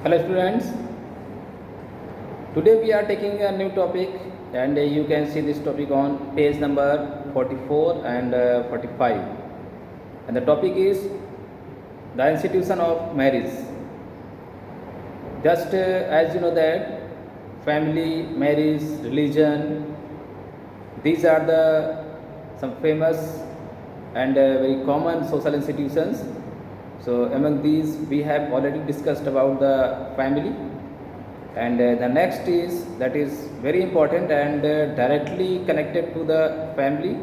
Hello students, today we are taking a new topic and you can see this topic on page number 44 and 45, and the topic is the institution of marriage. Just as you know that family, marriage, religion, these are the some famous and very common social institutions. So among these we have already discussed about the family, and the next is that is very important and directly connected to the family,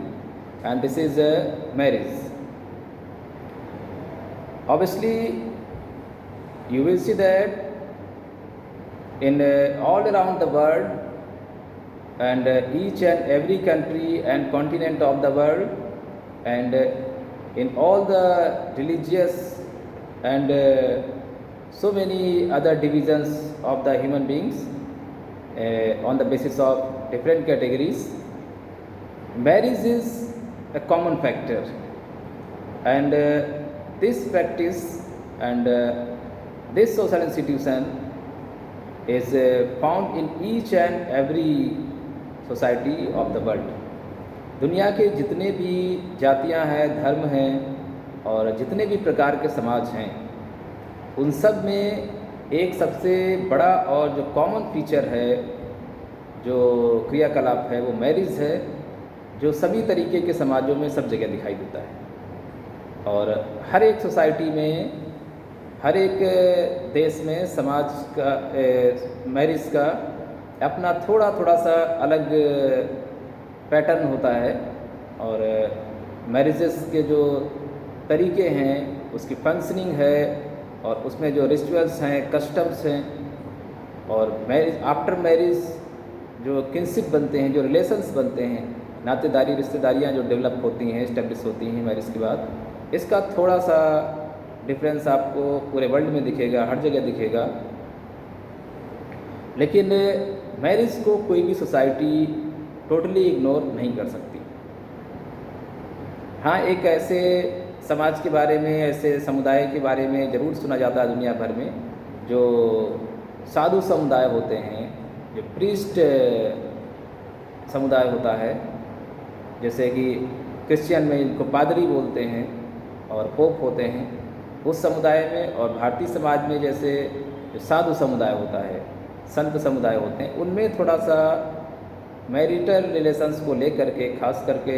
and this is marriage. Obviously you will see that in all around the world and each and every country and continent of the world, and in all the religious and so many other divisions of the human beings on the basis of different categories, marriage is a common factor, and this practice and this social institution is found in each and every society of the world. दुनिया के जितने भी जातियां हैं, धर्म हैं और जितने भी प्रकार के समाज हैं, उन सब में एक सबसे बड़ा और जो कॉमन फीचर है, जो क्रियाकलाप है, वो मैरिज है, जो सभी तरीके के समाजों में सब जगह दिखाई देता है। और हर एक सोसाइटी में, हर एक देश में समाज का मैरिज का अपना थोड़ा थोड़ा सा अलग पैटर्न होता है, और मैरिजेस के जो तरीके हैं, उसकी फंक्शनिंग है, और उसमें जो रिचुअल्स हैं, कस्टम्स हैं, और मैरिज आफ्टर मैरिज जो किनशिप बनते हैं, जो रिलेशंस बनते हैं, नातेदारी रिश्तेदारियाँ जो डेवलप होती हैं, इस्टेब्लिश होती हैं मैरिज के बाद, इसका थोड़ा सा डिफरेंस आपको पूरे वर्ल्ड में दिखेगा, हर जगह दिखेगा। लेकिन मैरिज को कोई भी सोसाइटी टोटली इग्नोर नहीं कर सकती। हाँ, एक ऐसे समाज के बारे में, ऐसे समुदाय के बारे में ज़रूर सुना जाता है दुनिया भर में, जो साधु समुदाय होते हैं, जो प्रीस्ट समुदाय होता है, जैसे कि क्रिश्चियन में इनको पादरी बोलते हैं और पोप होते हैं, उस समुदाय में, और भारतीय समाज में जैसे जो साधु समुदाय होता है, संत समुदाय होते हैं, उनमें थोड़ा सा मैरिटल रिलेशंस को लेकर के, खास करके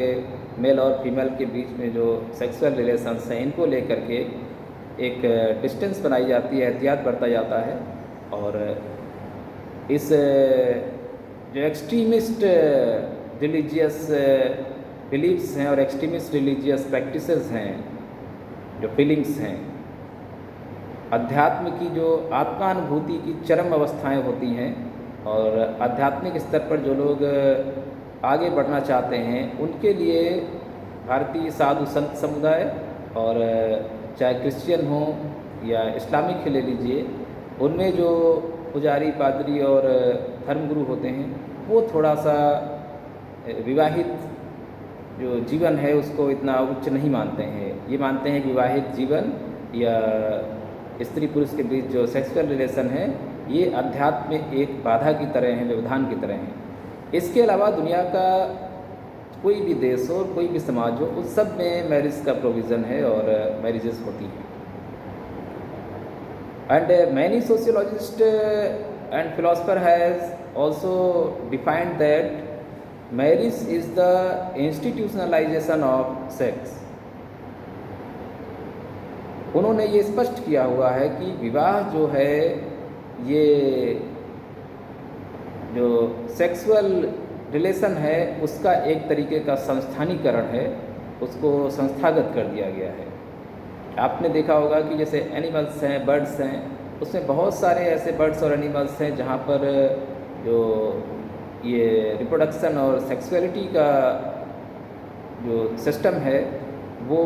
मेल और फीमेल के बीच में जो सेक्सुअल रिलेशंस हैं, इनको लेकर के एक डिस्टेंस बनाई जाती है, एहतियात बरता जाता है। और इस जो एक्सट्रीमिस्ट रिलीजियस बिलीव्स हैं और एक्सट्रीमिस्ट रिलीजियस प्रैक्टिसेस हैं, जो फीलिंग्स हैं, अध्यात्म की जो आत्मानुभूति की चरम अवस्थाएं होती हैं, और आध्यात्मिक स्तर पर जो लोग आगे बढ़ना चाहते हैं, उनके लिए भारतीय साधु संत समुदाय, और चाहे क्रिश्चियन हो या इस्लामिक ले लीजिए, उनमें जो पुजारी, पादरी और धर्मगुरु होते हैं, वो थोड़ा सा विवाहित जो जीवन है उसको इतना उच्च नहीं मानते हैं। ये मानते हैं कि विवाहित जीवन या स्त्री पुरुष के बीच जो सेक्सुअल रिलेशन है, ये अध्यात्म में एक बाधा की तरह है, व्यवधान की तरह है। इसके अलावा दुनिया का कोई भी देश हो, कोई भी समाज हो, उस सब में मैरिज का प्रोविज़न है और मैरिजेस होती हैं। And many sociologist and philosopher has also defined that marriage is the institutionalisation of sex. उन्होंने ये स्पष्ट किया हुआ है कि विवाह जो है, ये जो सेक्सुअल रिलेशन है, उसका एक तरीके का संस्थानीकरण है, उसको संस्थागत कर दिया गया है। आपने देखा होगा कि जैसे एनिमल्स हैं, बर्ड्स हैं, उसमें बहुत सारे ऐसे बर्ड्स और एनिमल्स हैं जहाँ पर जो ये रिप्रोडक्शन और सेक्सुअलिटी का जो सिस्टम है, वो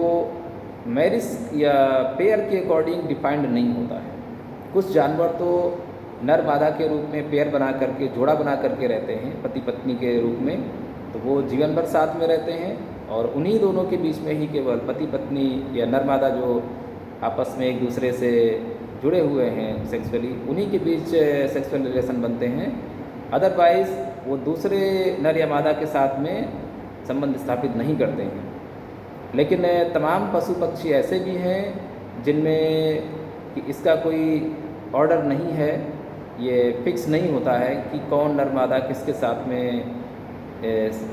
मैरिज या पेयर के अकॉर्डिंग डिफाइंड नहीं होता है। कुछ जानवर तो नर मादा के रूप में पेयर बना करके, जोड़ा बना करके रहते हैं, पति पत्नी के रूप में, तो वो जीवन भर साथ में रहते हैं, और उन्हीं दोनों के बीच में ही केवल पति पत्नी या नर मादा जो आपस में एक दूसरे से जुड़े हुए हैं सेक्सुअली, उन्हीं के बीच सेक्सुअल रिलेशन बनते हैं। अदरवाइज़ वो दूसरे नर या मादा के साथ में संबंध स्थापित नहीं करते हैं। लेकिन तमाम पशु पक्षी ऐसे भी हैं जिनमें कि इसका कोई ऑर्डर नहीं है, ये फिक्स नहीं होता है कि कौन नर मादा किसके साथ में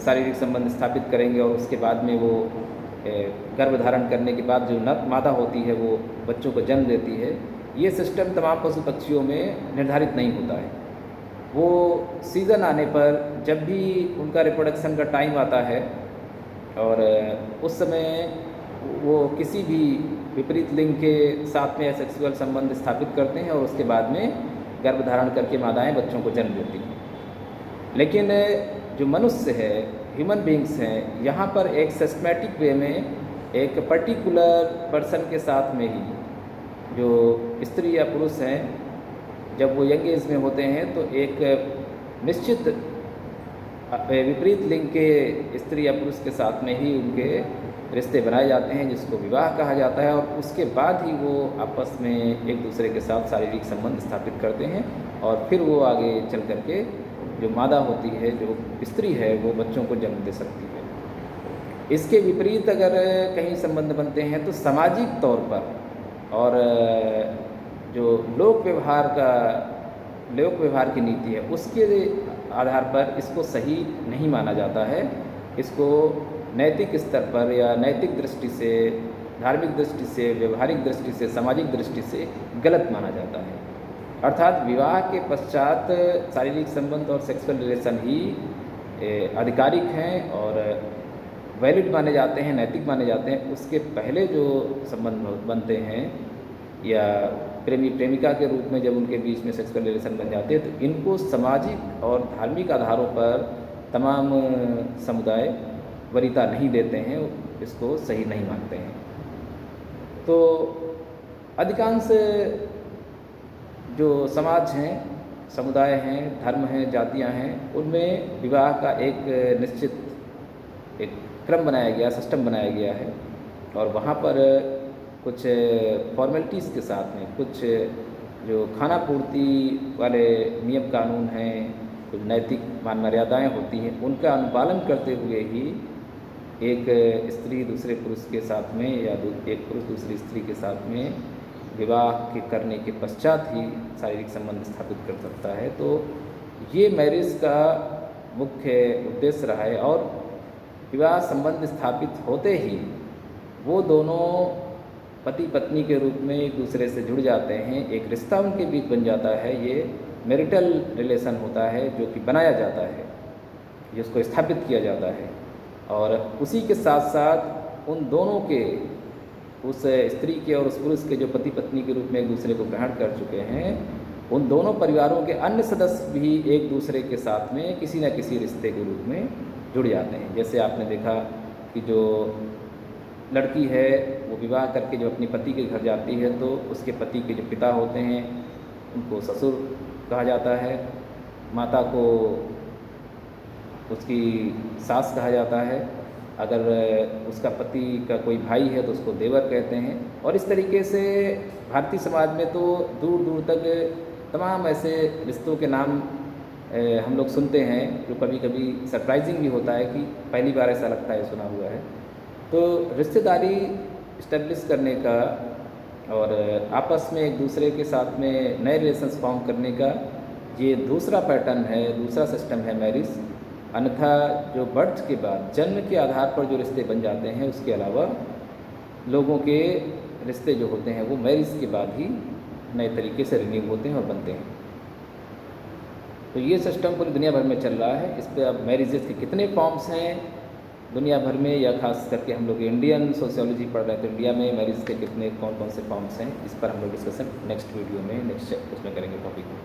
शारीरिक संबंध स्थापित करेंगे, और उसके बाद में वो गर्भ धारण करने के बाद जो नर मादा होती है वो बच्चों को जन्म देती है। ये सिस्टम तमाम पशु पक्षियों में निर्धारित नहीं होता है। वो सीज़न आने पर जब भी उनका रिप्रोडक्शन का टाइम आता है और उस समय वो किसी भी विपरीत लिंग के साथ में सेक्सुअल संबंध स्थापित करते हैं और उसके बाद में गर्भ धारण करके मादाएं बच्चों को जन्म देती हैं। लेकिन जो मनुष्य है, ह्यूमन बींग्स हैं, यहाँ पर एक सिस्टमैटिक वे में एक पर्टिकुलर पर्सन के साथ में ही जो स्त्री या पुरुष हैं, जब वो यंग एज में होते हैं तो एक निश्चित विपरीत लिंग के स्त्री या पुरुष के साथ में ही उनके रिश्ते बनाए जाते हैं, जिसको विवाह कहा जाता है। और उसके बाद ही वो आपस में एक दूसरे के साथ शारीरिक संबंध स्थापित करते हैं और फिर वो आगे चल कर के जो मादा होती है, जो स्त्री है, वो बच्चों को जन्म दे सकती है। इसके विपरीत अगर कहीं संबंध बनते हैं तो सामाजिक तौर पर और जो लोक व्यवहार की नीति है उसके आधार पर इसको सही नहीं माना जाता है। इसको नैतिक स्तर पर या नैतिक दृष्टि से, धार्मिक दृष्टि से, व्यवहारिक दृष्टि से, सामाजिक दृष्टि से गलत माना जाता है। अर्थात विवाह के पश्चात शारीरिक संबंध और सेक्सुअल रिलेशन ही आधिकारिक हैं और वैलिड माने जाते हैं, नैतिक माने जाते हैं। उसके पहले जो संबंध बनते हैं या प्रेमी प्रेमिका के रूप में जब उनके बीच में सेक्सुअल रिलेशन बन जाते हैं तो इनको सामाजिक और धार्मिक आधारों पर तमाम समुदाय वरीयता नहीं देते हैं, इसको सही नहीं मानते हैं। तो अधिकांश जो समाज हैं, समुदाय हैं, धर्म हैं, जातियां हैं, उनमें विवाह का एक निश्चित एक क्रम बनाया गया, सिस्टम बनाया गया है और वहाँ पर कुछ फॉर्मेलिटीज़ के साथ में कुछ जो खाना पूर्ति वाले नियम कानून हैं, कुछ नैतिक मान मर्यादाएँ होती हैं, उनका अनुपालन करते हुए ही एक स्त्री दूसरे पुरुष के साथ में या एक पुरुष दूसरी स्त्री के साथ में विवाह के करने के पश्चात ही शारीरिक संबंध स्थापित कर सकता है। तो ये मैरिज का मुख्य उद्देश्य रहा है और विवाह संबंध स्थापित होते ही वो दोनों पति पत्नी के रूप में एक दूसरे से जुड़ जाते हैं, एक रिश्ता उनके बीच बन जाता है। ये मैरिटल रिलेशन होता है जो कि बनाया जाता है, जिसको स्थापित किया जाता है और उसी के साथ साथ उन दोनों के, उस स्त्री के और उस पुरुष के जो पति पत्नी के रूप में एक दूसरे को ग्रहण कर चुके हैं, उन दोनों परिवारों के अन्य सदस्य भी एक दूसरे के साथ में किसी न किसी रिश्ते के रूप में जुड़ जाते हैं। जैसे आपने देखा कि जो लड़की है वो विवाह करके जो अपने पति के घर जाती है तो उसके पति के जो पिता होते हैं उनको ससुर कहा जाता है, माता को उसकी सास कहा जाता है, अगर उसका पति का कोई भाई है तो उसको देवर कहते हैं। और इस तरीके से भारतीय समाज में तो दूर दूर तक तमाम ऐसे रिश्तों के नाम हम लोग सुनते हैं जो कभी कभी सरप्राइजिंग भी होता है कि पहली बार ऐसा लगता है सुना हुआ है। तो रिश्तेदारी इस्टेब्लिश करने का और आपस में एक दूसरे के साथ में नए रिलेशंस फॉर्म करने का ये दूसरा पैटर्न है, दूसरा सिस्टम है मैरिज। अन्यथा जो बर्थ के बाद, जन्म के आधार पर जो रिश्ते बन जाते हैं, उसके अलावा लोगों के रिश्ते जो होते हैं वो मैरिज के बाद ही नए तरीके से रिन्यू होते हैं और बनते हैं। तो ये सिस्टम पूरी दुनिया भर में चल रहा है। इस पर अब मैरिजेस के कितने फॉर्म्स हैं दुनिया भर में, या खास करके हम लोग इंडियन सोशियोलॉजी पढ़ रहे हैं तो इंडिया में मैरिज के कितने कौन कौन से फॉर्म्स हैं, इस पर हम लोग डिस्कशन नेक्स्ट वीडियो में, नेक्स्ट उसमें करेंगे टॉपिक में।